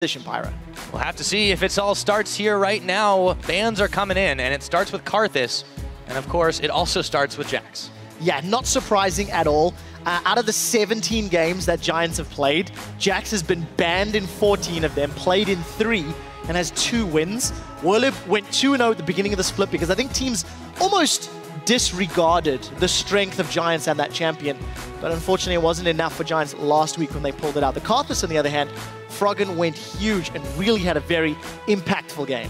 Pyra. We'll have to see if it all starts here right now. Bans are coming in, and it starts with Karthus. And of course, it also starts with Jax. Yeah, not surprising at all. Out of the 17 games that Giants have played, Jax has been banned in 14 of them, played in 3, and has 2 wins. Werlyb went 2-0 at the beginning of the split because I think teams almost disregarded the strength of Giants and that champion. But unfortunately, it wasn't enough for Giants last week when they pulled it out. The Karthus, on the other hand, Froggen went huge and really had a very impactful game.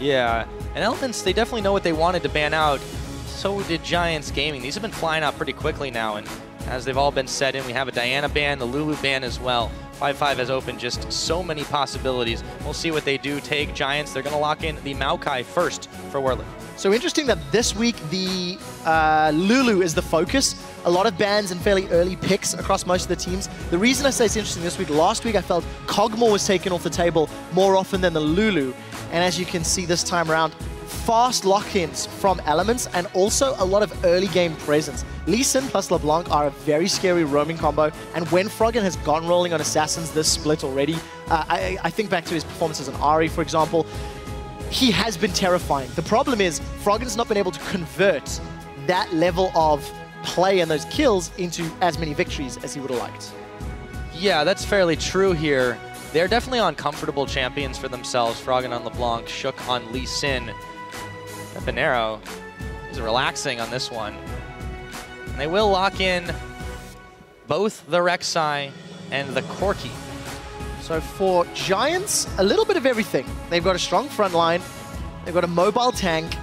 Yeah, and Elements, they definitely know what they wanted to ban out. So did Giants Gaming. These have been flying out pretty quickly now, and as they've all been set in, we have a Diana ban, the Lulu ban as well. 5-5 has opened just so many possibilities. We'll see what they do take. Giants, they're going to lock in the Maokai first for Werlyb. So interesting that this week the Lulu is the focus. A lot of bans and fairly early picks across most of the teams. The reason I say it's interesting this week, last week I felt Kog'Maw was taken off the table more often than the Lulu. And as you can see this time around, fast lock-ins from Elements and also a lot of early game presence. Lee Sin plus LeBlanc are a very scary roaming combo, and when Froggen has gone rolling on Assassins this split already, I think back to his performances on Ahri, for example, he has been terrifying. The problem is Froggen's not been able to convert that level of play and those kills into as many victories as he would have liked. Yeah, that's fairly true here. They're definitely uncomfortable champions for themselves. Froggen on LeBlanc, Shook on Lee Sin. Pepinero is relaxing on this one. And they will lock in both the Rek'Sai and the Corki. So for Giants, a little bit of everything. They've got a strong front line, they've got a mobile tank,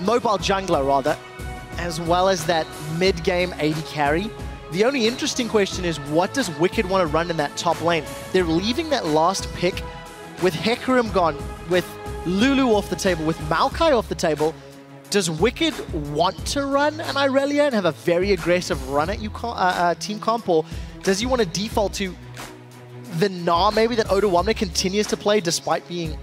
mobile jungler rather, as well as that mid-game AD carry. The only interesting question is, what does Wickd want to run in that top lane? They're leaving that last pick with Hecarim gone, with Lulu off the table, with Maokai off the table. Does Wickd want to run an Irelia and have a very aggressive run at you team comp, or does he want to default to the Gnar maybe that Oda continues to play despite being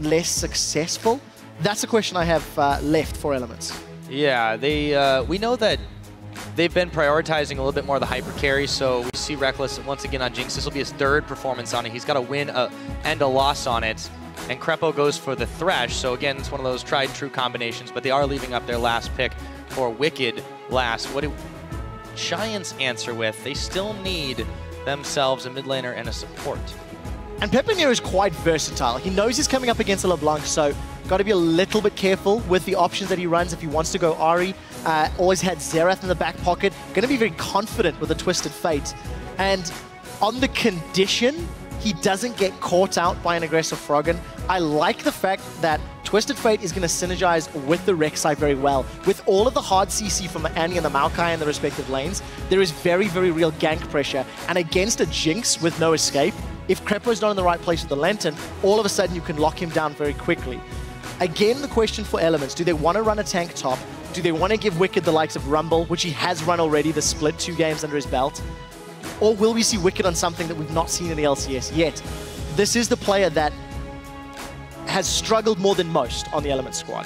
less successful? That's a question I have left for Elements. Yeah, we know that they've been prioritizing a little bit more of the hyper carry, so we see Rekkles once again on Jinx. This will be his 3rd performance on it. He's got a win and a loss on it. And Krepo goes for the Thresh, so again, it's one of those tried and true combinations, but they are leaving up their last pick for Wickd last. What do Giants answer with? They still need themselves a mid laner and a support. And Pepinero is quite versatile. He knows he's coming up against a LeBlanc, so got to be a little bit careful with the options that he runs if he wants to go Ahri. Always had Xerath in the back pocket. Going to be very confident with a Twisted Fate. And on the condition he doesn't get caught out by an aggressive Froggen, I like the fact that Twisted Fate is going to synergize with the Rek'Sai very well. With all of the hard CC from the Annie and the Maokai in the respective lanes, there is very, very real gank pressure. And against a Jinx with no escape, if Krepo's not in the right place with the Lantern, all of a sudden you can lock him down very quickly. Again, the question for Elements, do they want to run a tank top? Do they want to give Wickd the likes of Rumble, which he has run already, the split 2 games under his belt? Or will we see Wickd on something that we've not seen in the LCS yet? This is the player that has struggled more than most on the Elements squad.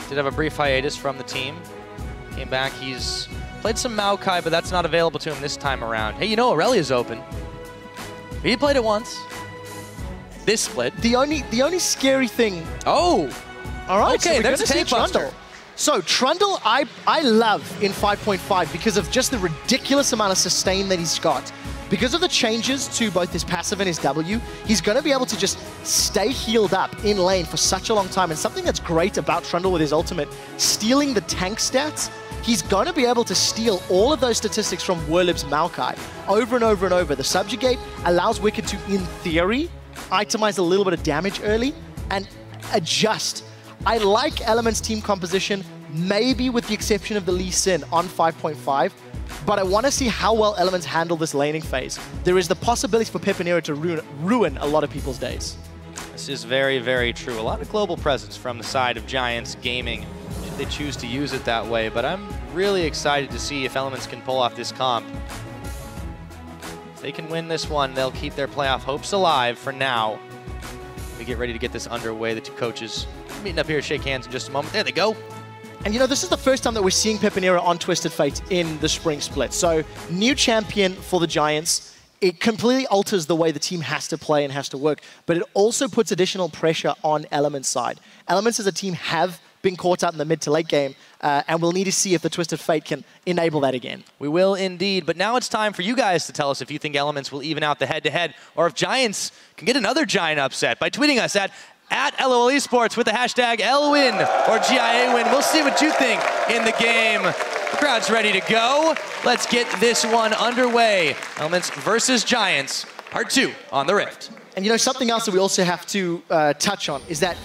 Did have a brief hiatus from the team. Came back, he's played some Maokai, but that's not available to him this time around. Hey, you know Aurelia's open. He played it once. This split. The only scary thing... Oh! All right, okay, so there's a tank Trundle. So Trundle, I love in 5.5 because of just the ridiculous amount of sustain that he's got. Because of the changes to both his passive and his W, he's going to be able to just stay healed up in lane for such a long time. And something that's great about Trundle with his ultimate, stealing the tank stats, he's going to be able to steal all of those statistics from Werlyb's Maokai over and over and over. The Subjugate allows Wickd to, in theory, itemize a little bit of damage early and adjust. I like Elements team composition, maybe with the exception of the Lee Sin on 5.5, but I want to see how well Elements handle this laning phase. There is the possibility for Pepinero to ruin a lot of people's days. This is very, very true. A lot of global presence from the side of Giants Gaming, should they choose to use it that way, but I'm really excited to see if Elements can pull off this comp. If they can win this one, they'll keep their playoff hopes alive for now. We get ready to get this underway. The 2 coaches meeting up here to shake hands in just a moment. There they go. And you know, this is the first time that we're seeing Pepinero on Twisted Fate in the spring split. So, new champion for the Giants. it completely alters the way the team has to play and has to work, but it also puts additional pressure on Element's side. Elements as a team have been caught out in the mid to late game, and we'll need to see if the Twisted Fate can enable that again. We will indeed, but now it's time for you guys to tell us if you think Elements will even out the head-to-head, or if Giants can get another Giant upset by tweeting us at LOL Esports with the hashtag LWin or GIA win. We'll see what you think in the game. The crowd's ready to go. Let's get this one underway. Elements versus Giants, part 2 on the Rift. And you know, something else that we also have to touch on is that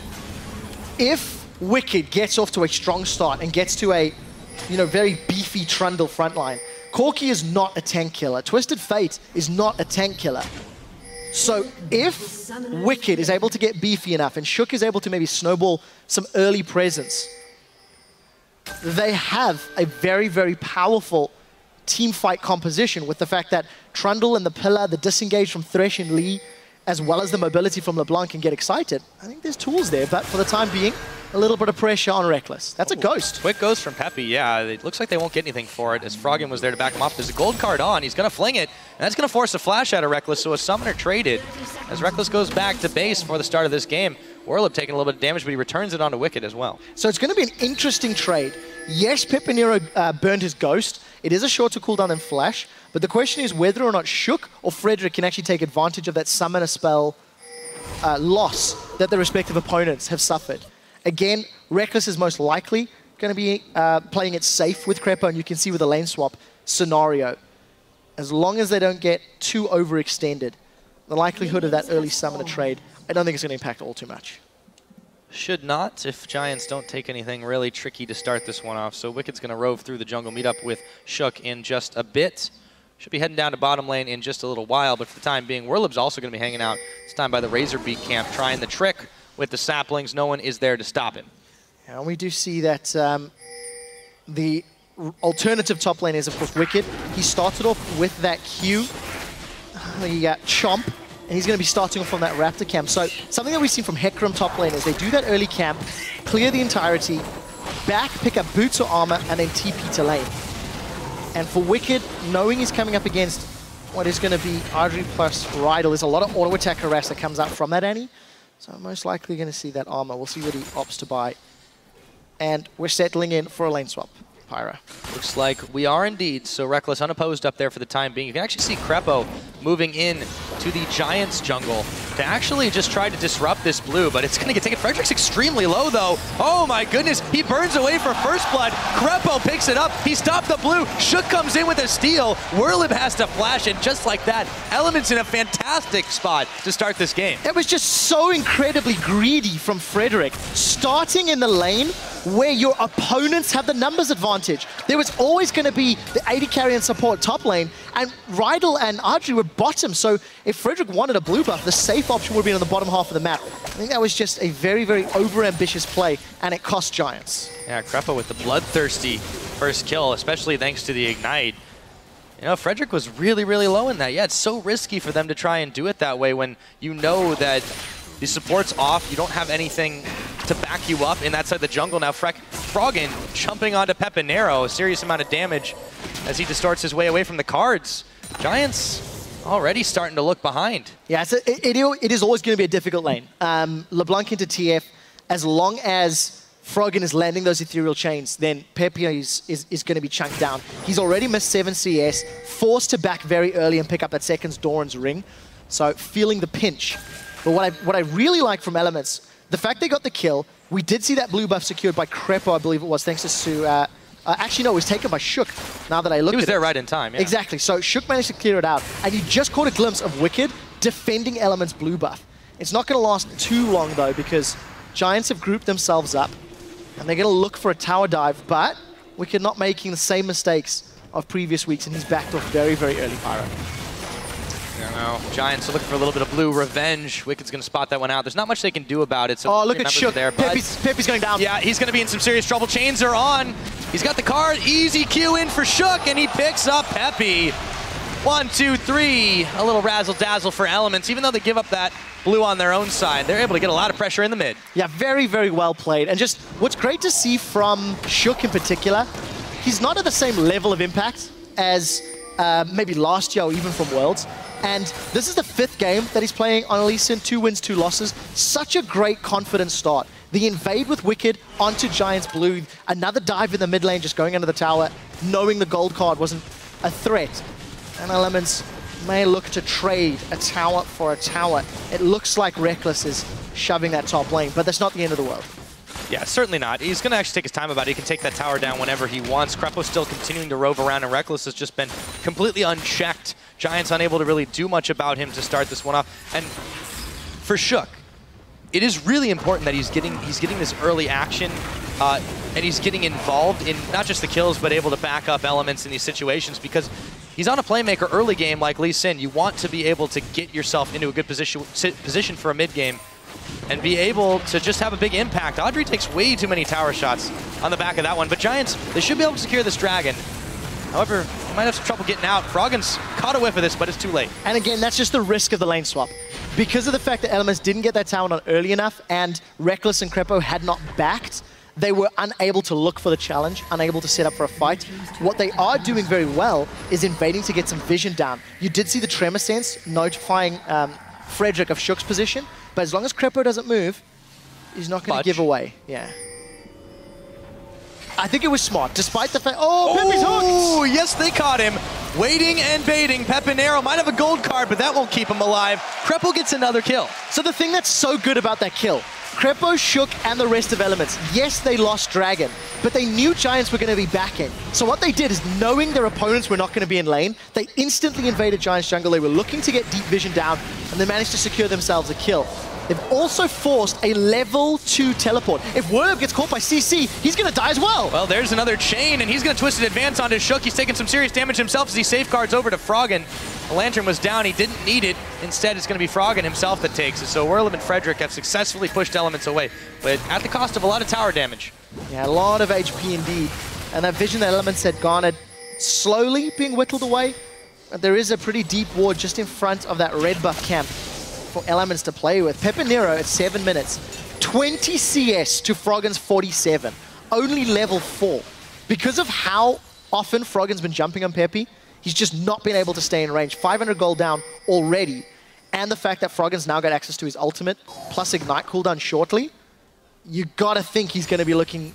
if Wickd gets off to a strong start and gets to a, very beefy Trundle frontline, Corki is not a tank killer. Twisted Fate is not a tank killer. So if Wickd is able to get beefy enough and Shook is able to maybe snowball some early presence, they have a very, very powerful team fight composition with the fact that Trundle and the pillar, the disengage from Thresh and Lee, as well as the mobility from LeBlanc can get excited. I think there's tools there, but for the time being, a little bit of pressure on Rekkles. That's a ghost. Quick ghost from Peppy, yeah. It looks like they won't get anything for it as Froggen was there to back him up. There's a gold card on. He's going to fling it, and that's going to force a flash out of Rekkles, so a summoner traded. As Rekkles goes back to base for the start of this game, Werlyb taking a little bit of damage, but he returns it onto Wickd as well. So it's going to be an interesting trade. Yes, Pepinero burned his ghost. It is a shorter cooldown than Flash, but the question is whether or not Shook or Frederick can actually take advantage of that summoner spell loss that the respective opponents have suffered. Again, Rekkles is most likely going to be playing it safe with Krepo, and you can see with the lane swap scenario, as long as they don't get too overextended, the likelihood of that early summoner trade, I don't think it's going to impact all too much. Should not, if Giants don't take anything really tricky to start this one off. So Wicked's going to rove through the jungle, meet up with Shook in just a bit. Should be heading down to bottom lane in just a little while, but for the time being, Werlyb's also going to be hanging out this time by the Razorbeak camp, trying the trick with the saplings. No one is there to stop him. And we do see that the alternative top lane is, of course, Wickd. He started off with that Q, the Chomp, and he's going to be starting off from that Raptor camp. So something that we've seen from Hecarim top lane is they do that early camp, clear the entirety, back, pick up boots or armor, and then TP to lane. And for Wickd, knowing he's coming up against what is going to be Adryh plus Rydle, there's a lot of auto attack harass that comes out from that Annie. So I'm most likely going to see that armor. We'll see what he opts to buy. And we're settling in for a lane swap. Pyra. Looks like we are indeed. So Rekkles unopposed up there for the time being. You can actually see Krepo moving in to the Giants jungle to actually just try to disrupt this blue, but it's going to get taken. Frederick's extremely low, though. Oh, my goodness. He burns away for first blood. Krepo picks it up. He stopped the blue. Shook comes in with a steal. Werlyb has to flash, and just like that, Element's in a fantastic spot to start this game. It was just so incredibly greedy from Frederick. Starting in the lane where your opponents have the numbers advantage. There was always going to be the AD carry and support top lane, and Rydle and Adryh were bottom, so if Frederick wanted a blue buff, the safe option would have been on the bottom half of the map. I think that was just a very, very over-ambitious play, and it cost Giants. Yeah, Krepo with the bloodthirsty first kill, especially thanks to the Ignite. You know, Frederick was really, really low in that. Yeah, it's so risky for them to try and do it that way when you know that the support's off, you don't have anything to back you up in that side of the jungle. Now Froggen jumping onto Pepinero, a serious amount of damage as he distorts his way away from the cards. Giants already starting to look behind. Yeah, it is always going to be a difficult lane. LeBlanc into TF, as long as Froggen is landing those ethereal chains, then Pepe is going to be chunked down. He's already missed 7 CS, forced to back very early and pick up that second Doran's ring. So feeling the pinch. But what I really like from Elements, the fact they got the kill, we did see that blue buff secured by Krepo, I believe it was, thanks to actually, no, it was taken by Shook, now that I looked at it. He was there right in time, yeah. Exactly, so Shook managed to clear it out, and you just caught a glimpse of Wickd defending Element's blue buff. It's not going to last too long, though, because Giants have grouped themselves up, and they're going to look for a tower dive, but Wickd not making the same mistakes of previous weeks, and he's backed off very, very early, Pyro. I don't know. Giants are looking for a little bit of blue revenge. Wicked's going to spot that one out. There's not much they can do about it. So oh, look at Shook. There, Pepe's going down. Yeah, he's going to be in some serious trouble. Chains are on. He's got the card. Easy Q in for Shook, and he picks up Pepe. 1, 2, 3. A little razzle-dazzle for Elements. Even though they give up that blue on their own side, they're able to get a lot of pressure in the mid. Yeah, very, very well played. And just what's great to see from Shook in particular, he's not at the same level of impact as maybe last year or even from Worlds. And this is the 5th game that he's playing on Lee Sin, 2 wins, 2 losses. Such a great confident start. The invade with Wickd onto Giants Blue, another dive in the mid lane, just going under the tower, knowing the gold card wasn't a threat. And Elements may look to trade a tower for a tower. It looks like Rekkles is shoving that top lane, but that's not the end of the world. Yeah, certainly not. He's going to actually take his time about it. He can take that tower down whenever he wants. Krepo's still continuing to rove around, and Rekkles has just been completely unchecked. Giants unable to really do much about him to start this one off. And for Shook, it is really important that he's getting this early action, and he's getting involved in not just the kills, but able to back up elements in these situations, because he's on a playmaker early game like Lee Sin. You want to be able to get yourself into a good position for a mid game and be able to just have a big impact. Adryh takes way too many tower shots on the back of that one, but Giants, they should be able to secure this dragon. However, they might have some trouble getting out. Froggen's caught a whiff of this, but it's too late. And again, that's just the risk of the lane swap. Because of the fact that Elements didn't get that tower on early enough and Rekkles and Krepo had not backed, they were unable to look for the challenge, unable to set up for a fight. What they are doing very well is invading to get some vision down. You did see the Tremor Sense notifying Frederick of Shook's position, but as long as Krepo doesn't move, he's not going to give away. Yeah. I think it was smart, despite the fact... Oh, Pepe's hooked! Oh, yes, they caught him. Waiting and baiting. Pepinero might have a gold card, but that won't keep him alive. Krepo gets another kill. So the thing that's so good about that kill, Krepo, Shook, and the rest of Elements, yes, they lost Dragon, but they knew Giants were going to be backing. So what they did is, knowing their opponents were not going to be in lane, they instantly invaded Giants jungle. They were looking to get deep vision down, and they managed to secure themselves a kill. They've also forced a level 2 teleport. If Werlyb gets caught by CC, he's going to die as well. Well, there's another chain, and he's going to twist an advance onto Shook. He's taking some serious damage himself as he safeguards over to Froggen. The Lantern was down. He didn't need it. Instead, it's going to be Froggen himself that takes it. So Werlyb and Frederick have successfully pushed Elements away, but at the cost of a lot of tower damage. Yeah, a lot of HP indeed. And that vision that Elements had garnered slowly being whittled away. There is a pretty deep ward just in front of that red buff camp for Elements to play with. Pepinero at 7 minutes, 20 CS to Froggen's 47, only level 4. Because of how often Froggen's been jumping on Pepe, he's just not been able to stay in range. 500 gold down already, and the fact that Froggen's now got access to his ultimate, plus Ignite cooldown shortly, you gotta think he's gonna be looking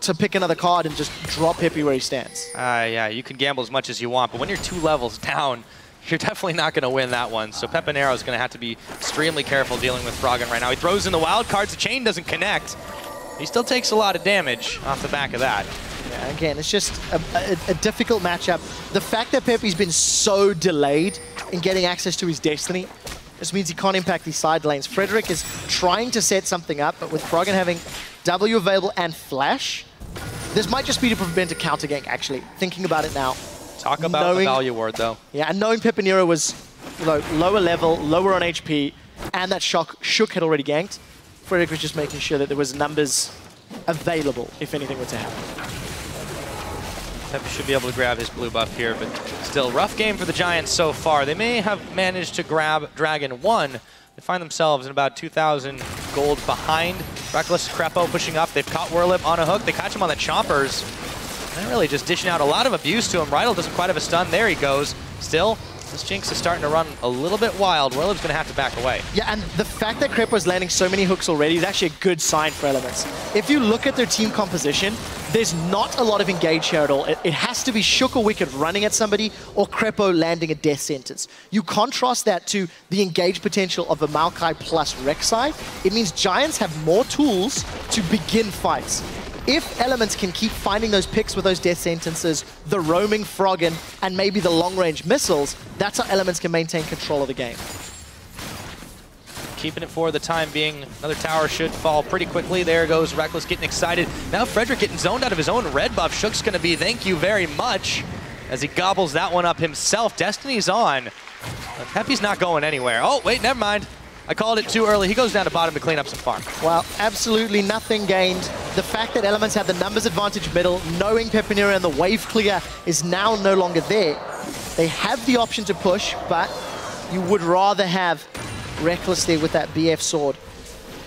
to pick another card and just drop Pepe where he stands. Yeah, you can gamble as much as you want, but when you're 2 levels down, you're definitely not going to win that one. So Pepinero is going to have to be extremely careful dealing with Froggen right now. He throws in the wild cards, the chain doesn't connect. He still takes a lot of damage off the back of that. Yeah, again, it's just a difficult matchup. The fact that Pepe's been so delayed in getting access to his destiny just means he can't impact these side lanes. Frederick is trying to set something up, but with Froggen having W available and Flash, this might just be to prevent a counter gank, actually, thinking about it now. Talk about the value ward, though. Yeah, and knowing Pepinero was lower level, lower on HP, and that Shook had already ganked, Frederick was just making sure that there was numbers available if anything were to happen. Pepe should be able to grab his blue buff here, but still, rough game for the Giants so far. They may have managed to grab Dragon 1. They find themselves in about 2,000 gold behind. Rekkles, Krepo pushing up. They've caught Werlyb on a hook. They catch him on the chompers. They're really just dishing out a lot of abuse to him. Rydle doesn't quite have a stun. There he goes. Still, this Jinx is starting to run a little bit wild. Werlyb's going to have to back away. Yeah, and the fact that Krepo is landing so many hooks already is actually a good sign for Elements. If you look at their team composition, there's not a lot of engage here at all. It has to be Shook or Wickd running at somebody or Krepo landing a death sentence. You contrast that to the engage potential of a Maokai plus Rek'Sai. It means Giants have more tools to begin fights. If Elements can keep finding those picks with those death sentences, the roaming Froggen, and maybe the long-range missiles, that's how Elements can maintain control of the game. Keeping it for the time being. Another tower should fall pretty quickly. There goes Rekkles getting excited. Now Frederick getting zoned out of his own red buff. Shook's going to be thank you very much as he gobbles that one up himself. Destiny's on. But Pepe's not going anywhere. Oh, wait, never mind. I called it too early. He goes down to bottom to clean up some farm. Well, absolutely nothing gained. The fact that Elements have the numbers advantage middle, knowing Pepinero and the wave clear is now no longer there. They have the option to push, but you would rather have Rekkles there with that BF sword.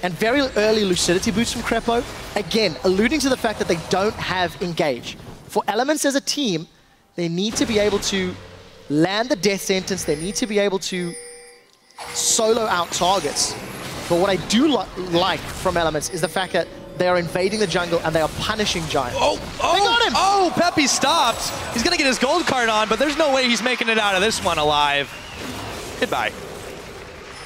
And very early lucidity boots from Krepo, again, alluding to the fact that they don't have engage. For Elements as a team, they need to be able to land the death sentence. They need to be able to solo out targets. But what I do like from Elements is the fact that they are invading the jungle and they are punishing Giants. Oh, they got him! Oh, Peppy stopped. He's going to get his gold card on, but there's no way he's making it out of this one alive. Goodbye.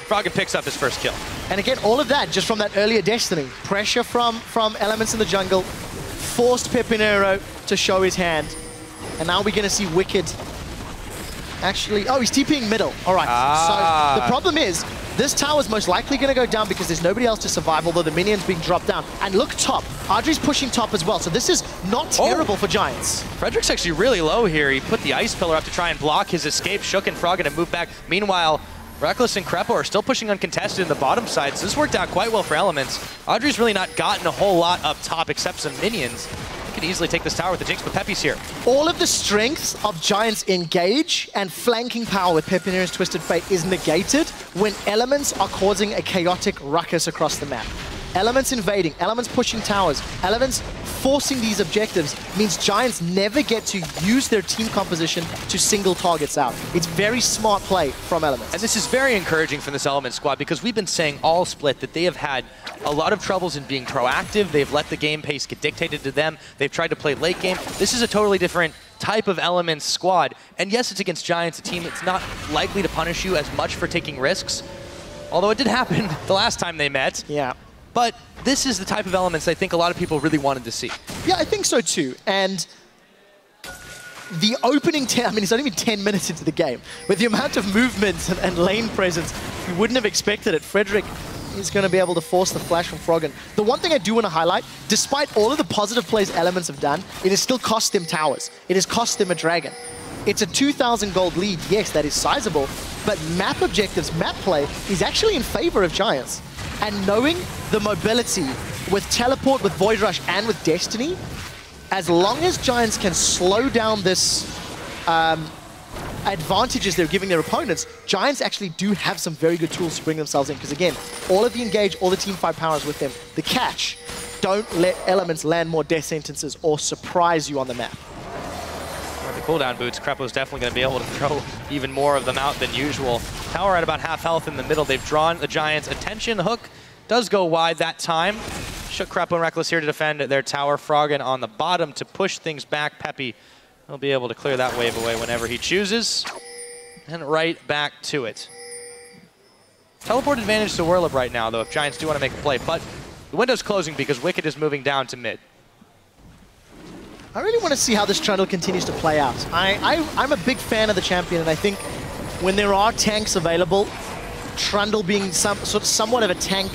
Froggen picks up his first kill. And again, all of that just from that earlier Destiny. Pressure from Elements in the jungle, forced Pepinero to show his hand. And now we're going to see Wickd actually... Oh, he's TPing middle. All right. So the problem is, this tower is most likely going to go down because there's nobody else to survive, although the minion's being dropped down. And look top. Adryh's pushing top as well, so this is not terrible for Giants. Frederick's actually really low here. He put the ice pillar up to try and block his escape. Shook and Froggen and moved back. Meanwhile, Rekkles and Krepo are still pushing uncontested in the bottom side, so this worked out quite well for Elements. Adryh's really not gotten a whole lot up top except some minions. He could easily take this tower with the Jinx, but Peppy's here. All of the strengths of Giants' engage and flanking power with Pepinero's Twisted Fate is negated when Elements are causing a chaotic ruckus across the map. Elements invading, Elements pushing towers, Elements forcing these objectives means Giants never get to use their team composition to single targets out. It's very smart play from Elements. And this is very encouraging from this Element squad because we've been saying all split that they have had a lot of troubles in being proactive. They've let the game pace get dictated to them. They've tried to play late game. This is a totally different type of Elements squad. And yes, it's against Giants, a team that's not likely to punish you as much for taking risks. Although it did happen the last time they met. Yeah. But this is the type of Elements I think a lot of people really wanted to see. Yeah, I think so too. And the opening 10, I mean, it's only been 10 minutes into the game. With the amount of movement and lane presence, you wouldn't have expected it. Frederick is going to be able to force the flash from Froggen. The one thing I do want to highlight, despite all of the positive plays Elements have done, it has still cost them towers. It has cost them a dragon. It's a 2,000 gold lead. Yes, that is sizable, but map objectives, map play is actually in favor of Giants. And knowing the mobility with Teleport, with Void Rush, and with Destiny, as long as Giants can slow down this advantages they're giving their opponents, Giants actually do have some very good tools to bring themselves in. Because again, all of the engage, all the team fight power is with them. The catch, don't let Elements land more death sentences or surprise you on the map. With the cooldown boots, Krepo's definitely going to be able to throw even more of them out than usual. Tower at about half health in the middle. They've drawn the Giants' attention. Hook does go wide that time. Shook Krepo and Rekkles here to defend their tower. Froggen on the bottom to push things back. Peppy will be able to clear that wave away whenever he chooses. And right back to it. Teleport advantage to Werlyb right now, though, if Giants do want to make a play. But the window's closing because Wickd is moving down to mid. I really want to see how this Trundle continues to play out. I'm a big fan of the champion, and I think when there are tanks available, Trundle being somewhat of a tank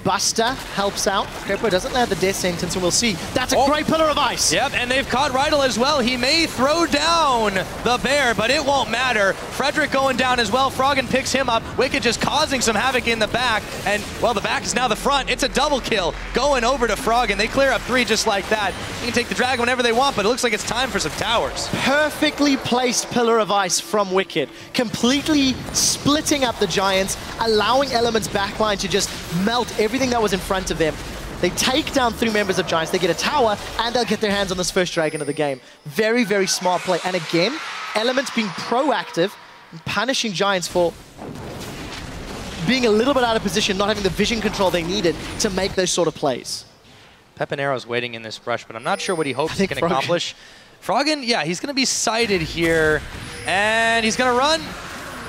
buster helps out. Krepo doesn't land the death sentence, and we'll see. That's a great pillar of ice. Yep, and they've caught Rydle as well. He may throw down the bear, but it won't matter. Frederick going down as well. Froggen picks him up. Wickd just causing some havoc in the back, and, well, the back is now the front. It's a double kill going over to Froggen. They clear up 3 just like that. They can take the dragon whenever they want, but it looks like it's time for some towers. Perfectly placed pillar of ice from Wickd. Completely splitting up the Giants, allowing Elements backline to just melt everything that was in front of them. They take down 3 members of Giants, they get a tower, and they'll get their hands on this first dragon of the game. Very, very smart play. And again, Elements being proactive and punishing Giants for being a little bit out of position, not having the vision control they needed to make those sort of plays. Pepinero's waiting in this brush, but I'm not sure what he hopes he can accomplish. Froggen, yeah, he's going to be sighted here, and he's going to run,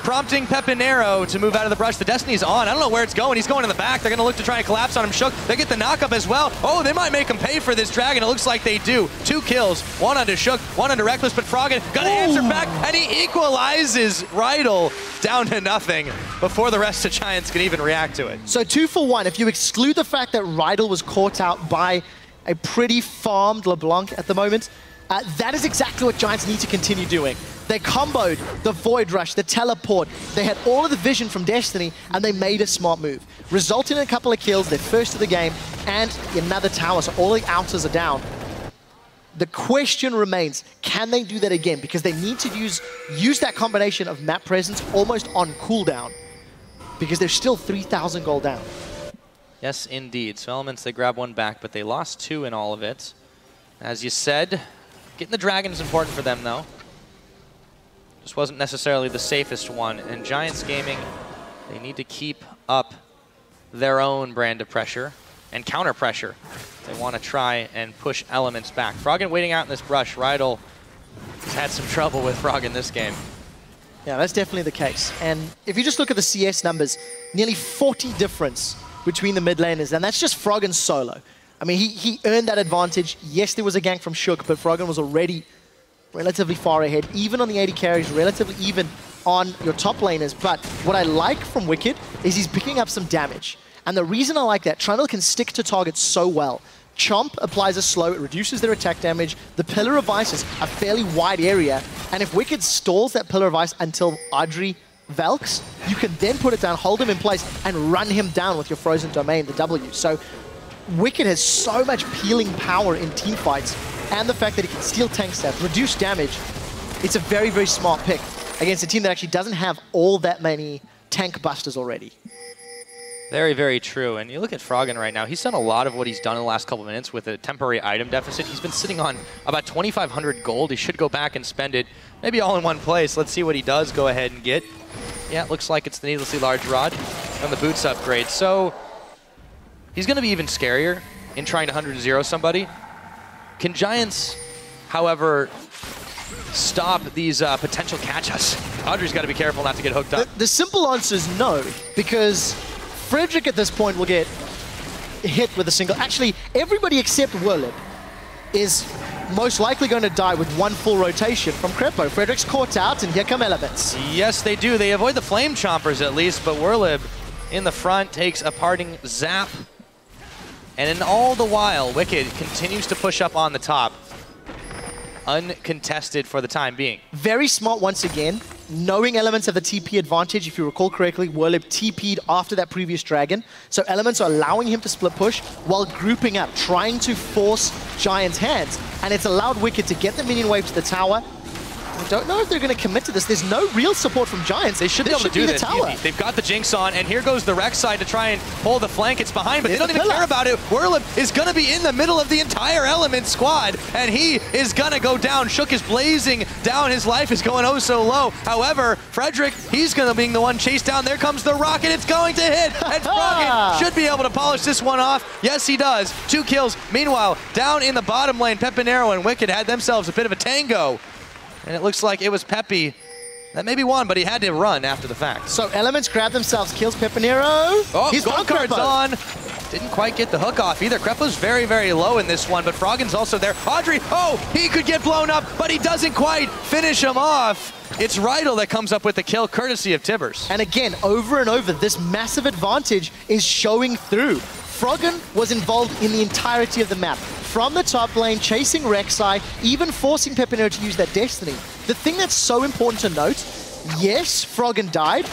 prompting Pepinero to move out of the brush. The Destiny's on. I don't know where it's going. He's going in the back. They're going to look to try and collapse on him. Shook. They get the knockup as well. Oh, they might make him pay for this dragon. It looks like they do. 2 kills. 1 onto Shook, 1 onto Rekkles, but Froggen gonna answer back, and he equalizes Rydle down to nothing before the rest of Giants can even react to it. So 2 for 1. If you exclude the fact that Rydle was caught out by a pretty farmed LeBlanc at the moment, that is exactly what Giants need to continue doing. They comboed the Void Rush, the Teleport. They had all of the vision from Destiny, and they made a smart move. Resulting in a couple of kills, their first of the game, and another tower, so all the outers are down. The question remains, can they do that again? Because they need to use that combination of map presence almost on cooldown, because they're still 3,000 gold down. Yes, indeed. So Elements, they grab 1 back, but they lost 2 in all of it. As you said, getting the dragon is important for them, though. This wasn't necessarily the safest one, and Giants Gaming, they need to keep up their own brand of pressure and counter pressure. They want to try and push elements back. Froggen waiting out in this brush. Rydle has had some trouble with Froggen this game. Yeah, that's definitely the case. And if you just look at the CS numbers, nearly 40 difference between the mid laners, and that's just Froggen solo. I mean, he earned that advantage. Yes, there was a gank from Shook, but Froggen was already relatively far ahead, even on the AD carries, relatively even on your top laners. But what I like from Wickd is he's picking up some damage. And the reason I like that, Trundle can stick to targets so well. Chomp applies a slow, it reduces their attack damage. The Pillar of Ice is a fairly wide area, and if Wickd stalls that Pillar of Ice until Adryh Velks, you can then put it down, hold him in place, and run him down with your Frozen Domain, the W. So Wickd has so much peeling power in teamfights, and the fact that he can steal tank stats, reduce damage. It's a very, very smart pick against a team that actually doesn't have all that many tank busters already. Very, very true. And you look at Froggen right now, he's done a lot of what he's done in the last couple of minutes with a temporary item deficit. He's been sitting on about 2,500 gold. He should go back and spend it, maybe all in one place. Let's see what he does go ahead and get. Yeah, it looks like it's the needlessly large rod from the boots upgrade. So he's going to be even scarier in trying to 100-0 somebody. Can Giants, however, stop these potential catch-us? Adryh's got to be careful not to get hooked up. The simple answer is no, because Frederick at this point will get hit with a single. Actually, everybody except Werlyb is most likely going to die with one full rotation from Krepo. Frederick's caught out, and here come elements. Yes, they do. They avoid the flame chompers at least, but Werlyb in the front takes a parting zap. And in all the while, Wickd continues to push up on the top. Uncontested for the time being. Very smart once again. Knowing elements have the TP advantage. If you recall correctly, Werlyb TP'd after that previous dragon. So elements are allowing him to split push while grouping up, trying to force Giants' hands. And it's allowed Wickd to get the minion wave to the tower. I don't know if they're going to commit to this. There's no real support from Giants. They should be able to do this. They've got the Jinx on, and here goes the Rek'Sai to try and pull the flank. It's behind, but they don't even care about it. Werlyb is going to be in the middle of the entire element squad, and he is going to go down. Shook is blazing down. His life is going oh so low. However, Frederick, he's going to be the one chased down. There comes the rocket. It's going to hit, and Froggen should be able to polish this one off. Yes, he does. 2 kills. Meanwhile, down in the bottom lane, Pepinero and Wickd had themselves a bit of a tango. And it looks like it was Peppy that maybe won, but he had to run after the fact. So elements grab themselves, kills Pepinero. Oh, he's gold card's on. Didn't quite get the hook off either. Krepo's very, very low in this one, but Froggen's also there. Adryh, oh, he could get blown up, but he doesn't quite finish him off. It's Rydle that comes up with the kill, courtesy of Tibbers. And again, over and over, this massive advantage is showing through. Froggen was involved in the entirety of the map. From the top lane, chasing Rek'Sai, even forcing Pepinero to use that Destiny. The thing that's so important to note, yes, Froggen died,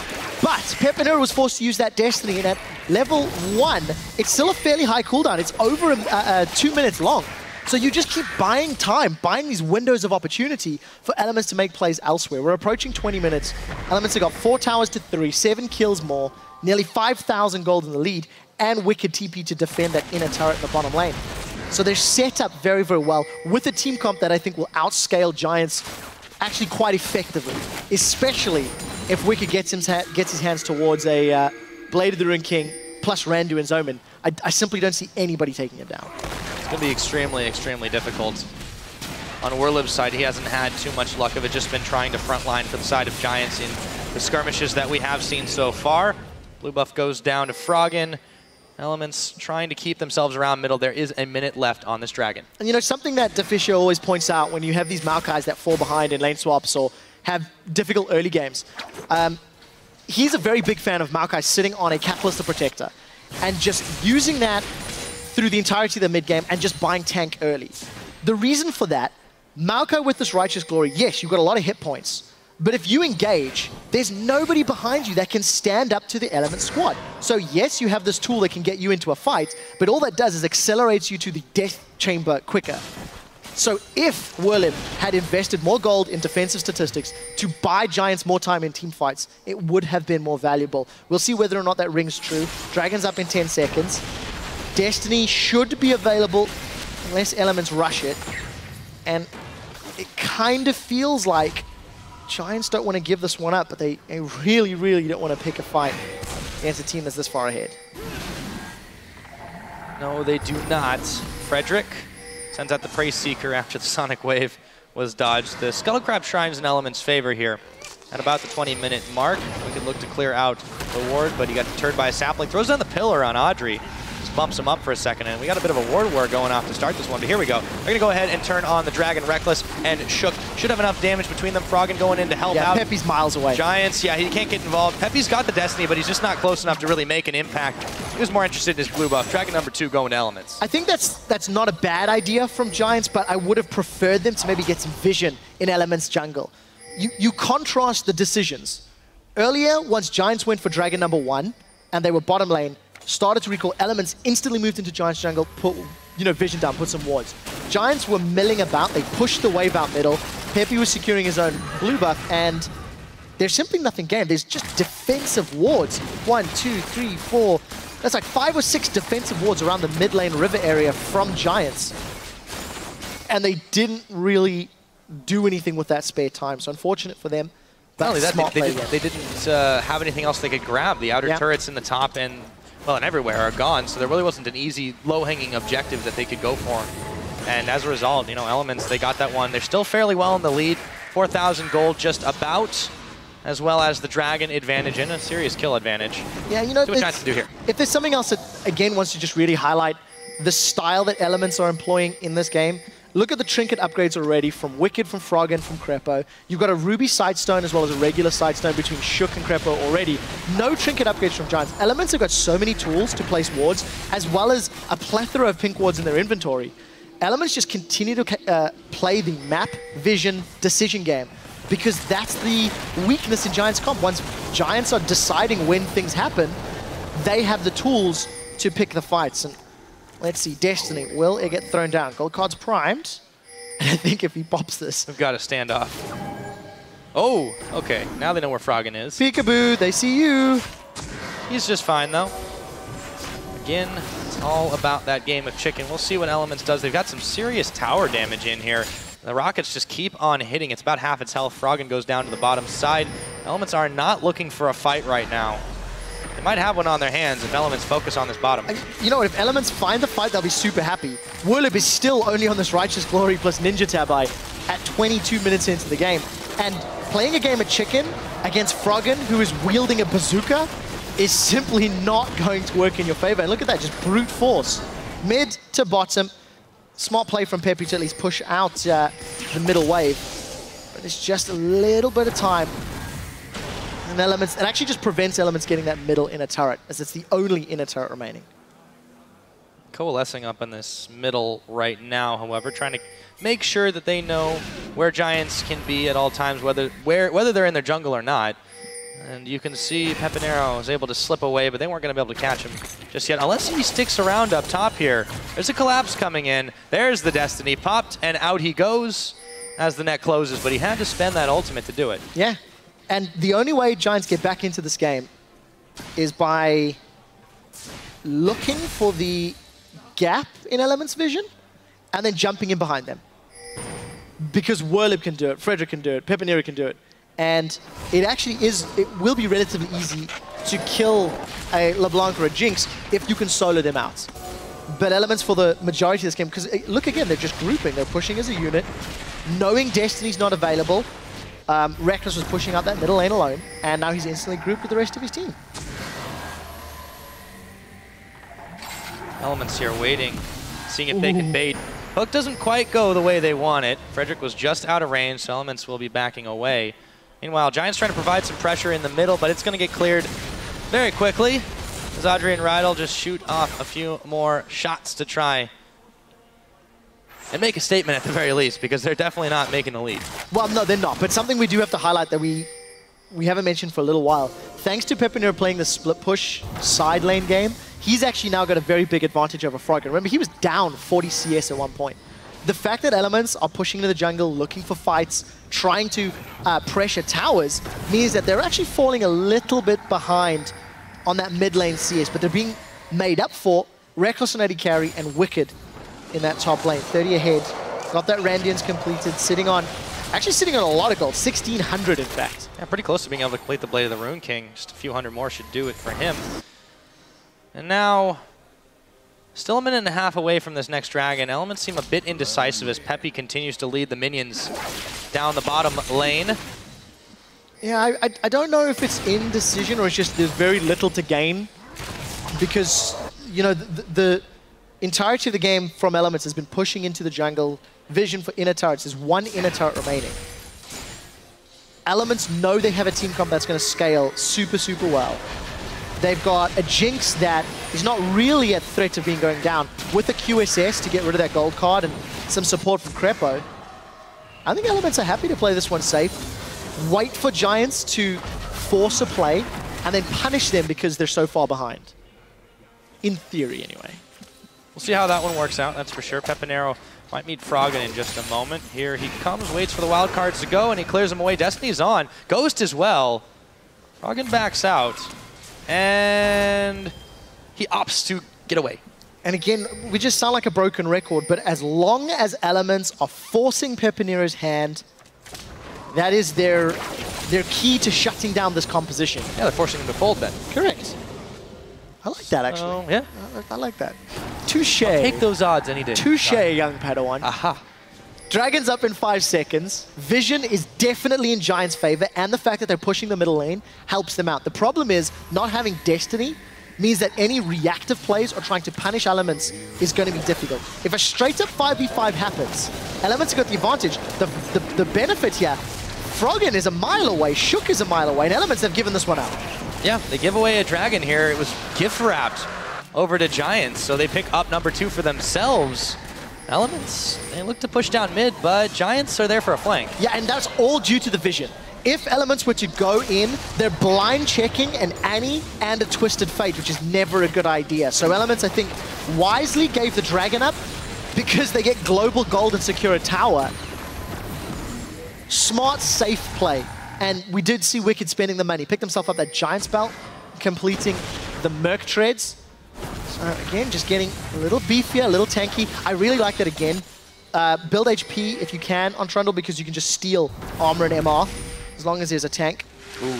but Pepinero was forced to use that Destiny, and at level 1, it's still a fairly high cooldown. It's over 2 minutes long. So you just keep buying time, buying these windows of opportunity for Elements to make plays elsewhere. We're approaching 20 minutes. Elements have got 4 towers to 3, 7 kills more, nearly 5,000 gold in the lead, and Wickd TP to defend that inner turret in the bottom lane. So they're set up very, very well with a team comp that I think will outscale Giants actually quite effectively, especially if Wickd gets his hands towards a Blade of the Ruined King plus Randu and Zoman. I simply don't see anybody taking him down. It's going to be extremely, extremely difficult. On Werlyb's side, he hasn't had too much luck of it, just been trying to frontline for the side of Giants in the skirmishes that we have seen so far. Blue buff goes down to Froggen. Elements trying to keep themselves around middle. There is a minute left on this dragon. And you know, something that Deficio always points out when you have these Maokais that fall behind in lane swaps or have difficult early games, he's a very big fan of Maokai sitting on a Catalyst Protector and just using that through the entirety of the mid game and just buying tank early. The reason for that, Maokai with this Righteous Glory, yes, you've got a lot of hit points, but if you engage, there's nobody behind you that can stand up to the Element squad. So yes, you have this tool that can get you into a fight, but all that does is accelerates you to the death chamber quicker. So if Werlyb had invested more gold in defensive statistics to buy Giants more time in team fights, it would have been more valuable. We'll see whether or not that rings true. Dragon's up in 10 seconds. Destiny should be available unless Elements rush it. And it kind of feels like Giants don't want to give this one up, but they really, really don't want to pick a fight against a team that's this far ahead. No, they do not. Frederick sends out the Praise Seeker after the Sonic Wave was dodged. The Skull Crab Shrine's in Element's favor here. At about the 20-minute mark, we could look to clear out the ward, but he got deterred by a sapling. Throws down the pillar on Adryh. Just bumps him up for a second, and we got a bit of a ward war going off to start this one, but here we go. They're going to go ahead and turn on the Dragon Rekkles, and Shook should have enough damage between them. Froggen going in to help out. Pepe's miles away. Giants, yeah, he can't get involved. Pepe's got the Destiny, but he's just not close enough to really make an impact. He was more interested in his blue buff. Dragon number 2 going to Elements. I think that's not a bad idea from Giants, but I would have preferred them to maybe get some vision in Elements jungle. You contrast the decisions. Earlier, once Giants went for Dragon number 1, and they were bottom lane, started to recall, Elements instantly moved into Giants jungle, put vision down, put some wards. Giants were milling about, they pushed the wave out middle, Pepe was securing his own blue buff, and there's simply nothing gained. There's just defensive wards. 1, 2, 3, 4. That's like 5 or 6 defensive wards around the mid lane river area from Giants. And they didn't really do anything with that spare time. So unfortunate for them. Not only that, they didn't have anything else they could grab. The outer turrets in the top and, well, and everywhere are gone. So there really wasn't an easy, low-hanging objective that they could go for. And as a result, Elements, they got that one. They're still fairly well in the lead. 4,000 gold just about, as well as the Dragon advantage and a serious kill advantage. Yeah, see what Giants do here. If there's something else that, again, wants to just really highlight the style that Elements are employing in this game, look at the trinket upgrades already from Wickd, from Froggen, from Krepo. You've got a Ruby Sidestone as well as a regular Sidestone between Shook and Krepo already. No trinket upgrades from Giants. Elements have got so many tools to place wards, as well as a plethora of pink wards in their inventory. Elements just continue to play the map, vision, decision game, because that's the weakness in Giants comp. Once Giants are deciding when things happen, they have the tools to pick the fights. And let's see, Destiny, will it get thrown down? Gold card's primed. And I think if he pops this... We've got a standoff. Oh, okay. Now they know where Froggen is. Peekaboo, they see you. He's just fine, though. Again, it's all about that game of chicken. We'll see what Elements does. They've got some serious tower damage in here. The Rockets just keep on hitting. It's about half its health. Froggen goes down to the bottom side. Elements are not looking for a fight right now. They might have one on their hands if Elements focus on this bottom. You know what, if Elements find the fight, they'll be super happy. Werlyb is still only on this Righteous Glory plus Ninja Tabai at 22 minutes into the game. And playing a game of chicken against Froggen, who is wielding a bazooka, is simply not going to work in your favor. And look at that, just brute force. Mid to bottom. Smart play from Pepe to at least push out the middle wave. But it's just a little bit of time. And Elements, it actually just prevents Elements getting that middle inner turret, as it's the only inner turret remaining. Coalescing up in this middle right now, however, trying to make sure that they know where Giants can be at all times, whether they're in their jungle or not. And you can see Pepinero is able to slip away, but they weren't going to be able to catch him just yet, unless he sticks around up top here. There's a collapse coming in. There's the Destiny popped, and out he goes as the net closes, but he had to spend that ultimate to do it. Yeah. And the only way Giants get back into this game is by looking for the gap in Elements' vision and then jumping in behind them. Because Werlyb can do it, Frederick can do it, Pepinero can do it. And it actually will be relatively easy to kill a LeBlanc or a Jinx if you can solo them out. But Elements for the majority of this game, because look again, they're just grouping, they're pushing as a unit, knowing Destiny's not available. Rekkles was pushing out that middle lane alone, and now he's instantly grouped with the rest of his team. Elements here waiting, seeing if they can bait. Hook doesn't quite go the way they want it. Frederick was just out of range, so Elements will be backing away. Meanwhile, Giants trying to provide some pressure in the middle, but it's going to get cleared very quickly as Adryh and Rydle just shoot off a few more shots to try and make a statement at the very least, because they're definitely not making the lead. Well, no, they're not. But something we do have to highlight that we haven't mentioned for a little while. Thanks to Pepinero playing the split push side lane game, he's actually now got a very big advantage over Froggen. Remember, he was down 40 CS at one point. The fact that Elements are pushing into the jungle, looking for fights, trying to pressure towers, means that they're actually falling a little bit behind on that mid lane CS, but they're being made up for. Rekkles and AD carry and Wickd in that top lane. 30 ahead. Got that Randians completed, sitting on Actually sitting on a lot of gold, 1,600 in fact. Yeah, pretty close to being able to complete the Blade of the Rune King. Just a few hundred more should do it for him. And now, still a minute and a half away from this next dragon. Elements seem a bit indecisive as Peppy continues to lead the minions down the bottom lane. Yeah, I don't know if it's indecision or it's just there's very little to gain. Because, you know, the entirety of the game from Elements has been pushing into the jungle. Vision for inner turrets. There's one inner turret remaining. Elements know they have a team comp that's going to scale super, super well. They've got a Jinx that is not really a threat of being going down. With a QSS to get rid of that gold card and some support from Krepo, I think Elements are happy to play this one safe. Wait for Giants to force a play and then punish them because they're so far behind. In theory, anyway. We'll see how that one works out, that's for sure. Pepinero might meet Froggen in just a moment. Here he comes, waits for the wild cards to go, and he clears them away. Destiny's on. Ghost as well. Froggen backs out. And he opts to get away. And again, we just sound like a broken record, but as long as Elements are forcing Pepinero's hand, that is their key to shutting down this composition. Yeah, they're forcing him to fold then. Correct. I like that, actually. Yeah. I like that. Touche. Take those odds any day. Touche, young Padawan. Aha. Dragon's up in 5 seconds. Vision is definitely in Giants' favor, and the fact that they're pushing the middle lane helps them out. The problem is not having Destiny means that any reactive plays or trying to punish Elements is going to be difficult. If a straight-up 5v5 happens, Elements have got the advantage. The benefit here, Froggen is a mile away, Shook is a mile away, and Elements have given this one out. Yeah, they give away a dragon here. It was gift wrapped over to Giants, so they pick up number 2 for themselves. Elements, they look to push down mid, but Giants are there for a flank. Yeah, and that's all due to the vision. If Elements were to go in, they're blind checking an Annie and a Twisted Fate, which is never a good idea. So Elements, I think, wisely gave the dragon up because they get global gold and secure a tower. Smart, safe play. And we did see Wickd spending the money. Picked himself up that Giants belt, completing the Merc Treads. So again, just getting a little beefier, a little tanky. I really like that again. Build HP if you can on Trundle because you can just steal armor and MR as long as there's a tank. Ooh.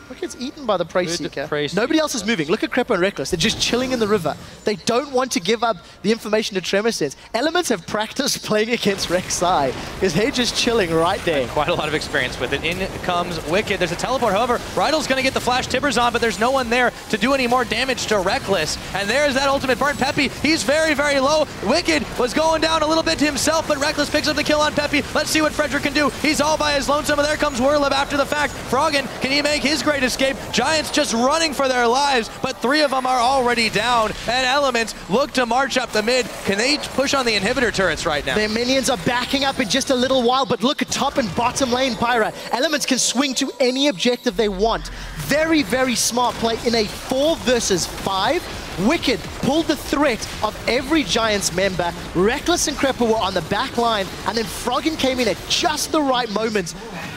Wickd's eaten by the Prey Seeker. Prey Nobody else is moving. Look at Krepo and Rekkles. They're just chilling in the river. They don't want to give up the information to Tremor says. Elements have practiced playing against Rek'Sai because they're just chilling right there. Quite a lot of experience with it. In comes Wickd. There's a teleport. However, Rydle's going to get the flash Tibbers on, but there's no one there to do any more damage to Rekkles. And there's that ultimate burn. Peppy, he's very, very low. Wickd was going down a little bit to himself, but Rekkles picks up the kill on Peppy. Let's see what Frederick can do. He's all by his lonesome, and there comes Werlyb after the fact. Froggen, can he make his great escape? Giants just running for their lives, but 3 of them are already down, and Elements look to march up the mid. Can they push on the inhibitor turrets right now? Their minions are backing up in just a little while, but look at top and bottom lane, Pyra. Elements can swing to any objective they want. Very, very smart play in a 4 versus 5. Wickd pulled the threat of every Giants member. Rekkles and Krepo were on the back line, and then Froggen came in at just the right moment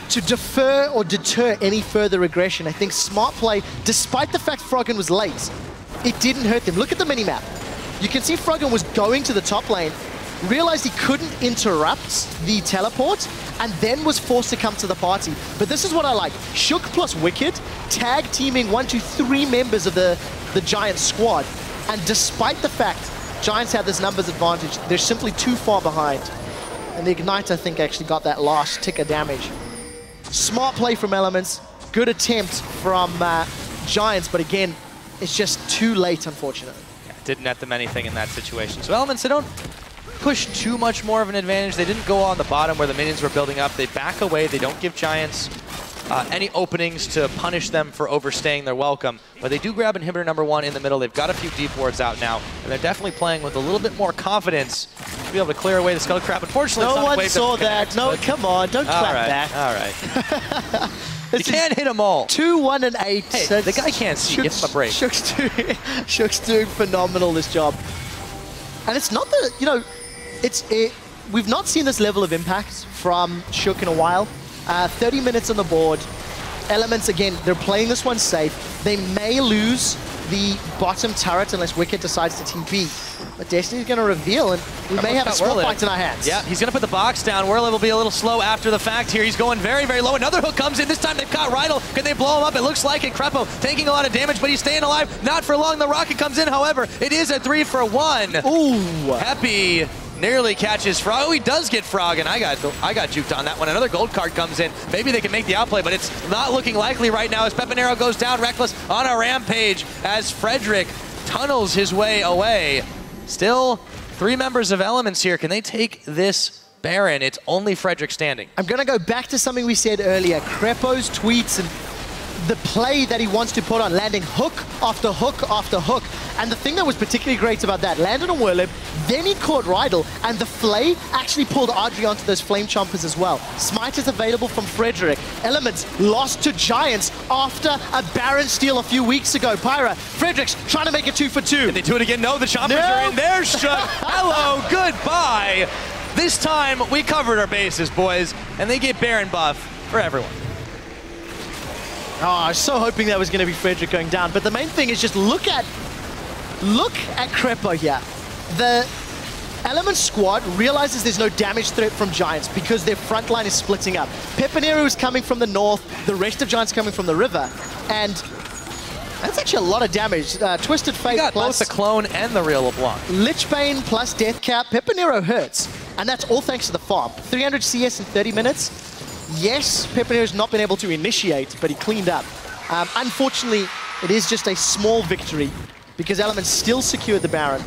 to defer or deter any further aggression. I think smart play, despite the fact Froggen was late, it didn't hurt them. Look at the minimap. You can see Froggen was going to the top lane, realized he couldn't interrupt the teleport, and then was forced to come to the party. But this is what I like. Shook plus Wickd, tag teaming 1, 2, 3 members of the Giants squad. And despite the fact Giants have this numbers advantage, they're simply too far behind. And the Ignite, I think, actually got that last tick of damage. Smart play from Elements, good attempt from Giants, but again, it's just too late, unfortunately. Yeah, didn't net them anything in that situation. So Elements, they don't push too much more of an advantage. They didn't go on the bottom where the minions were building up. They back away. They don't give Giants any openings to punish them for overstaying their welcome. But they do grab inhibitor number 1 in the middle. They've got a few deep wards out now, and they're definitely playing with a little bit more confidence to be able to clear away the Skull Crab. Unfortunately, no one saw that. No, come on, don't clap back. All right. You can't hit them all. 2, 1, and 8. Hey, the guy can't see. Give him a break. Shook's doing phenomenal this job. And it's not the, you know, we've not seen this level of impact from Shook in a while. 30 minutes on the board. Elements, again, they're playing this one safe. They may lose the bottom turret unless Wickd decides to TP. But Destiny's going to reveal, and we may have a small fight in our hands. Yeah, he's going to put the box down. Werlyb will be a little slow after the fact here. He's going very, very low. Another hook comes in. This time they've got Rydle. Can they blow him up? It looks like it. Krepo taking a lot of damage, but he's staying alive. Not for long. The rocket comes in, however. It is a 3-for-1. Ooh. Peppy nearly catches Frog. Oh, he does get Froggen. I got juked on that one. Another gold card comes in. Maybe they can make the outplay, but it's not looking likely right now as Pepinero goes down. Rekkles on a rampage as Frederick tunnels his way away. Still 3 members of Elements here. Can they take this Baron? It's only Frederick standing. I'm going to go back to something we said earlier. Krepo's tweets and the play that he wants to put on, landing hook after hook after hook. And the thing that was particularly great about that, landed on Werlyb, then he caught Rydle, and the Flay actually pulled Adryh onto those Flame Chompers as well. Smite is available from Frederick. Elements lost to Giants after a Baron steal a few weeks ago. Pyra, Frederick's trying to make it 2-for-2. Can they do it again? No, the Chompers are in there. Shut. Hello, goodbye. This time, we covered our bases, boys, and they get Baron buff for everyone. Oh, I was so hoping that was going to be Frederick going down. But the main thing is just look at Krepo here. The Element squad realizes there's no damage threat from Giants because their front line is splitting up. Pepinero is coming from the north, the rest of Giants coming from the river. And that's actually a lot of damage. Twisted Fate got plus both the clone and the real LeBlanc. Lichbane plus Death Cap. Pepinero hurts. And that's all thanks to the farm. 300 CS in 30 minutes. Yes, Pepinero's not been able to initiate, but he cleaned up. Unfortunately, it is just a small victory because Elements still secured the Baron.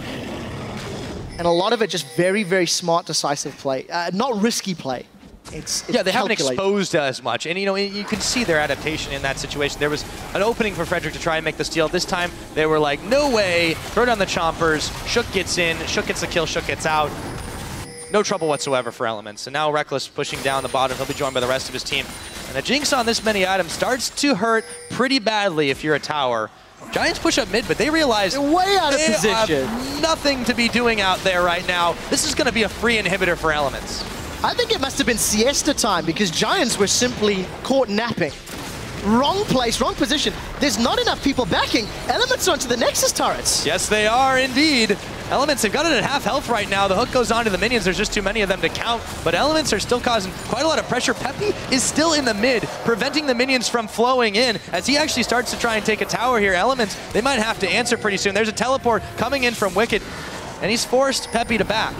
And a lot of it just very, very smart, decisive play. Not risky play. It's yeah, they haven't exposed as much. And, you know, you can see their adaptation in that situation. There was an opening for Frederick to try and make the steal. This time, they were like, no way. Throw down the Chompers. Shook gets in. Shook gets the kill. Shook gets out. No trouble whatsoever for Elements. And now Rekkles pushing down the bottom. He'll be joined by the rest of his team. And the Jinx on this many items starts to hurt pretty badly if you're a tower. Giants push up mid, but they realize they're way out of position. Have nothing to be doing out there right now. This is going to be a free inhibitor for Elements. I think it must have been siesta time because Giants were simply caught napping. Wrong place, wrong position. There's not enough people backing. Elements onto the Nexus turrets. Yes, they are indeed. Elements, they've got it at half health right now. The hook goes on to the minions. There's just too many of them to count. But Elements are still causing quite a lot of pressure. Peppy is still in the mid, preventing the minions from flowing in. As he actually starts to try and take a tower here, Elements, they might have to answer pretty soon. There's a teleport coming in from Wickd, and he's forced Peppy to back.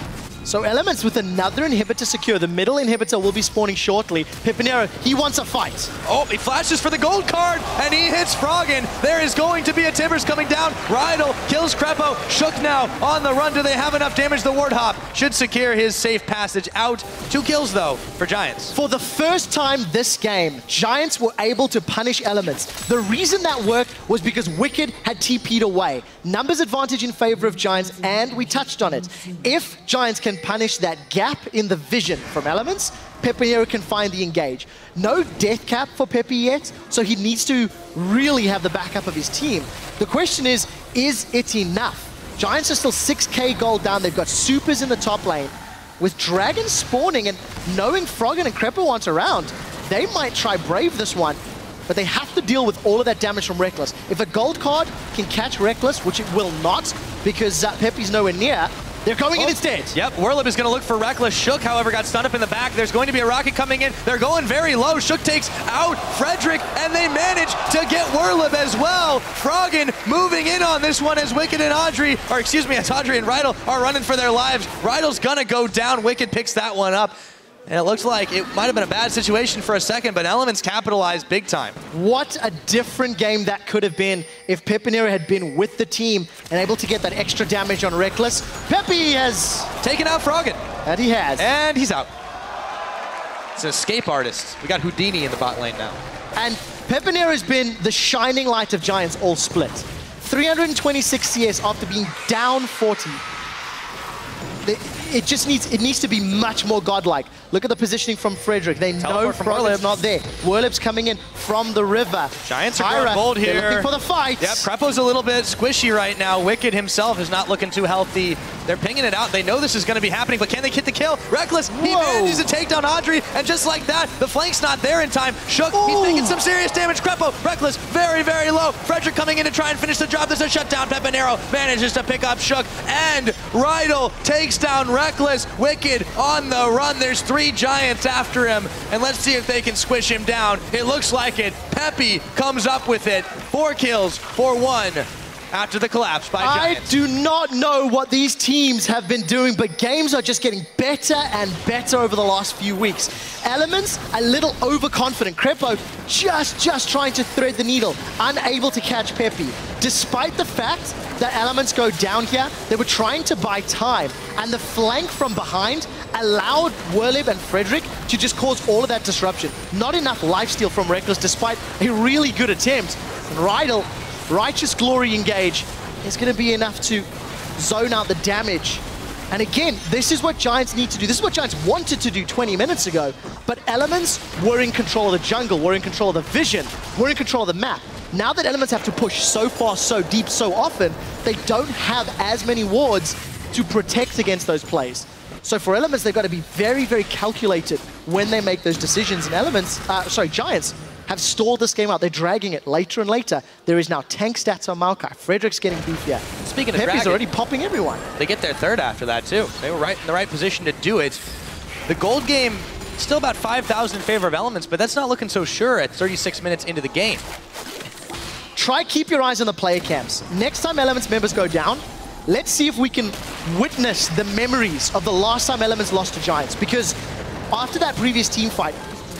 So Elements with another inhibitor secure. The middle inhibitor will be spawning shortly. Pepinero, he wants a fight. Oh, he flashes for the gold card, and he hits Froggen. There is going to be a Timbers coming down. Rydle kills Krepo. Shook now on the run. Do they have enough damage? The Ward Hop should secure his safe passage out. 2 kills, though, for Giants. For the first time this game, Giants were able to punish Elements. The reason that worked was because Wickd had TP'd away. Numbers advantage in favor of Giants, and we touched on it. If Giants can punish that gap in the vision from Elements, Pepinero can find the engage. No death cap for Peppy yet, so he needs to really have the backup of his team. The question is it enough? Giants are still 6k gold down. They've got supers in the top lane. With Dragons spawning and knowing Froggen and Krepo aren't around, they might try Brave this one, but they have to deal with all of that damage from Rekkles. If a gold card can catch Rekkles, which it will not because Peppy's nowhere near, they're going in instead. Yep, Werlyb is going to look for Rekkles. Shook, however, got stunned up in the back. There's going to be a rocket coming in. They're going very low. Shook takes out Frederick, and they manage to get Werlyb as well. Froggen moving in on this one as Wickd and Adryh, or excuse me, as Adryh and Rydle are running for their lives. Rydle's going to go down. Wickd picks that one up. And it looks like it might have been a bad situation for a second, but Elements capitalized big time. What a different game that could have been if Pepinero had been with the team and able to get that extra damage on Rekkles. Peppy has taken out Froggen. And he has. And he's out. It's an escape artist. We got Houdini in the bot lane now. And Pepinero has been the shining light of Giants all split. 326 CS after being down 40. it needs to be much more godlike. Look at the positioning from Frederick. They know Froggen's not there. Werlyb's coming in from the river. Giants are going bold here. They're looking for the fight. Yep, Krepo's a little bit squishy right now. Wickd himself is not looking too healthy. They're pinging it out. They know this is going to be happening, but can they get the kill? Rekkles, he manages to take down Adryh, and just like that, the flank's not there in time. Shook, he's taking some serious damage. Krepo, Rekkles, very, very low. Frederick coming in to try and finish the job. There's a shutdown. Pepinero manages to pick up Shook, and Rydle takes down Rekkles. Wickd on the run. There's 3 Giants after him, and let's see if they can squish him down. It looks like it. Peppy comes up with it. 4 kills for 1 after the collapse by Giants. I do not know what these teams have been doing, but games are just getting better and better over the last few weeks. Elements, a little overconfident. Krepo just trying to thread the needle, unable to catch Peppy. Despite the fact that Elements go down here, they were trying to buy time, and the flank from behind allowed Werlyb and Frederick to just cause all of that disruption. Not enough lifesteal from Rekkles, despite a really good attempt. And Rydle, Righteous Glory engage is going to be enough to zone out the damage. And again, this is what Giants need to do. This is what Giants wanted to do 20 minutes ago. But Elements were in control of the jungle, were in control of the vision, were in control of the map. Now that Elements have to push so far, so deep, so often, they don't have as many wards to protect against those plays. So for Elements, they've got to be very, very calculated when they make those decisions. And Giants have stalled this game out. They're dragging it later and later. There is now tank stats on Maokai. Frederick's getting beefier. Speaking of Peppy's already popping everyone. They get their 3rd after that, too. They were right in the right position to do it. The gold game, still about 5,000 in favor of Elements, but that's not looking so sure at 36 minutes into the game. Try keep your eyes on the player cams. Next time Elements members go down, let's see if we can witness the memories of the last time Elements lost to Giants. Because after that previous team fight,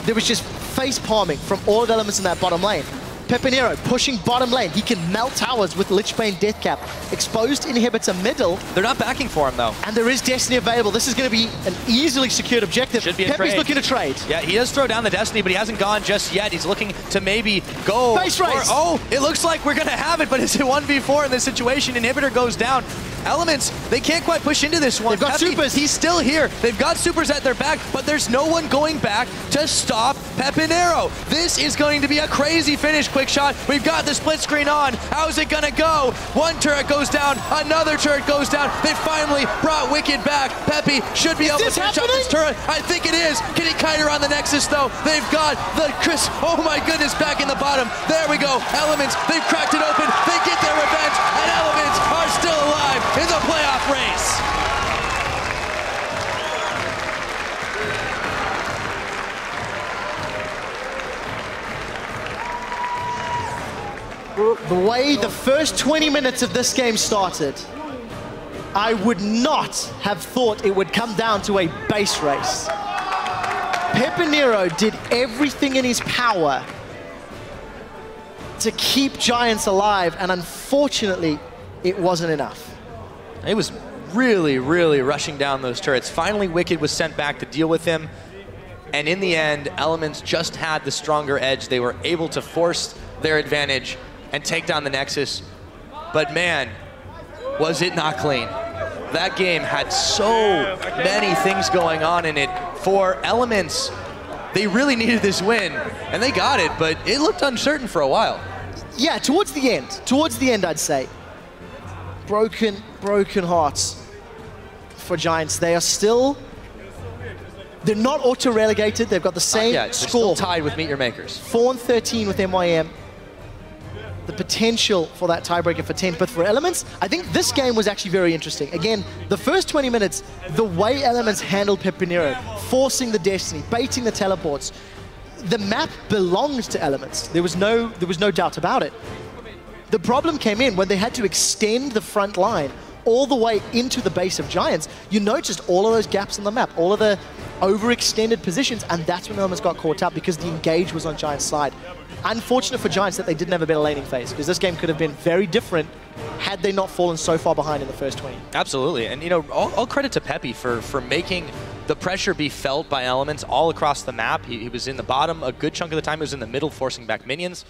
there was just face palming from all the Elements in that bottom lane. Pepinero pushing bottom lane. He can melt towers with Lich Bane Deathcap. Exposed inhibitor middle. They're not backing for him, though. And there is Destiny available. This is going to be an easily secured objective. Should be a Peppy's trade. looking to trade. Yeah, he does throw down the Destiny, but he hasn't gone just yet. He's looking to maybe go. Base race. Oh, it looks like we're going to have it, but it's a 1v4 in this situation. Inhibitor goes down. Elements, they can't quite push into this one. They've got Peppy, supers. He's still here. They've got supers at their back, but there's no one going back to stop Pepinero. This is going to be a crazy finish, QuickShot. We've got the split screen on. How's it gonna go? One turret goes down, another turret goes down. They finally brought Wickd back. Peppy should be able to finish up this turret. I think it is. Can he kite her on the Nexus though? They've got the Chris, oh my goodness, back in the bottom. There we go. Elements, they've cracked it open. They get their revenge, and Elements are still alive in the playoff race. The way the first 20 minutes of this game started, I would not have thought it would come down to a base race. Pepinero did everything in his power to keep Giants alive, and unfortunately, it wasn't enough. It was really, really rushing down those turrets. Finally, Wickd was sent back to deal with him, and in the end, Elements just had the stronger edge. They were able to force their advantage and take down the Nexus. But man, was it not clean. That game had so many things going on in it. For Elements, they really needed this win, and they got it, but it looked uncertain for a while. Yeah, towards the end, I'd say. Broken hearts for Giants. They are still, they're not auto-relegated. They've got the same they're score. still tied with Meet Your Makers. 4-13 with MYM. The potential for that tiebreaker for 10th, but for Elements, I think this game was actually very interesting. Again, the first 20 minutes, the way Elements handled Pepinero, forcing the Destiny, baiting the teleports, the map belongs to Elements. There was no doubt about it. The problem came in when they had to extend the front line all the way into the base of Giants. You noticed all of those gaps on the map, all of the overextended positions, and that's when Elements got caught up because the engage was on Giants' side. Unfortunate for Giants that they didn't have a better laning phase, because this game could have been very different had they not fallen so far behind in the first 20. Absolutely, and you know, all credit to Peppy for making the pressure be felt by Elements all across the map. He was in the bottom a good chunk of the time. He was in the middle, forcing back minions.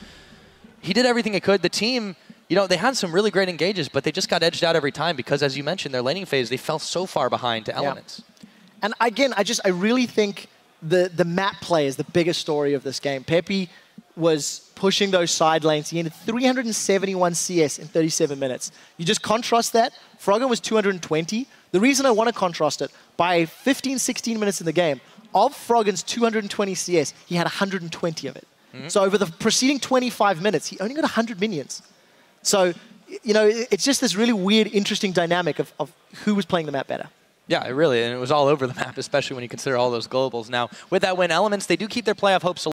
He did everything he could. The team you know, they had some really great engages, but they just got edged out every time because, as you mentioned, their laning phase, they fell so far behind to Elements. And again, I really think the map play is the biggest story of this game. Pepi was pushing those side lanes. He ended 371 CS in 37 minutes. You just contrast that. Froggen was 220. The reason I want to contrast it, by 15, 16 minutes in the game, of Froggen's 220 CS, he had 120 of it. So over the preceding 25 minutes, he only got 100 minions. So, you know, it's just this really weird, interesting dynamic of who was playing the map better. Yeah, it really, and it was all over the map, especially when you consider all those globals. Now, with that win, Elements, they do keep their playoff hopes alive.